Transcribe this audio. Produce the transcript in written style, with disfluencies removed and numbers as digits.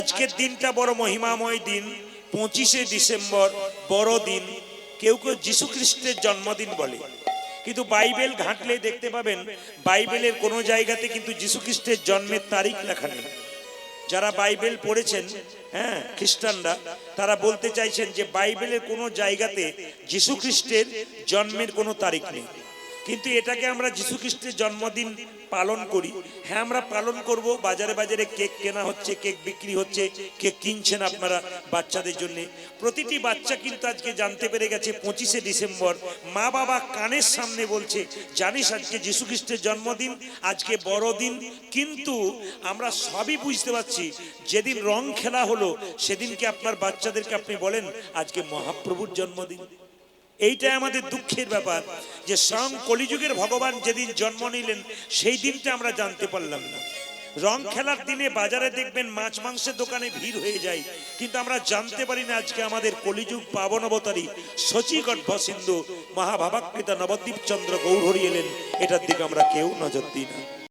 আজকের দিনটা বড় মহিমাময় দিন, 25শে ডিসেম্বর বড় দিন। কেউ কেউ যীশু খ্রিস্টের জন্মদিন বলে, কিন্তু বাইবেল ঘাঁটলে দেখতে পাবেন বাইবেলের কোনো জায়গাতে কিন্তু যীশু খ্রিস্টের জন্মের তারিখ লেখা নেই। যারা বাইবেল পড়েছেন, হ্যাঁ, খ্রিস্টানরা, তারা বলতে চাইছেন যে বাইবেলের কোনো জায়গাতে যীশু খ্রিস্টের জন্মের কোনো তারিখ নেই। কিন্তু এটাকে আমরা যীশু খ্রিস্টের জন্মদিন পালন করি। হ্যাঁ, আমরা পালন করব। বাজারে বাজারে কেক কেনা হচ্ছে, কেক বিক্রি হচ্ছে, কেক কিনছেন আপনারা বাচ্চাদের জন্য। প্রতিটি বাচ্চা কিন্তু আজকে জানতে পেরে গেছে 25শে ডিসেম্বর। মা বাবা কানের সামনে বলছে, জানিস আজকে যীশু খ্রিস্টের জন্মদিন, আজকে বড় দিন। কিন্তু আমরা সবই বুঝতে পারছি, যেদিন রং খেলা হলো সেদিনকে আপনার বাচ্চাদেরকে আপনি বলেন আজকে মহাপ্রভুর জন্মদিন। এইটাই আমাদের দুঃখের ব্যাপার, যে স্বয়ং কলিযুগের ভগবান যেদিন জন্ম নিলেন সেই দিনটা আমরা জানতে পারলাম না। রং খেলার দিনে বাজারে দেখবেন মাছ মাংসের দোকানে ভিড় হয়ে যায়, কিন্তু আমরা জানতে পারি না আজকে আমাদের কলিযুগ পাবন অবতারী শচীগর্ভ সিন্ধু মহাভাবাকৃত নবদ্বীপ চন্দ্র গৌরহরি এলেন। এটার দিকে আমরা কেউ নজর দিই না।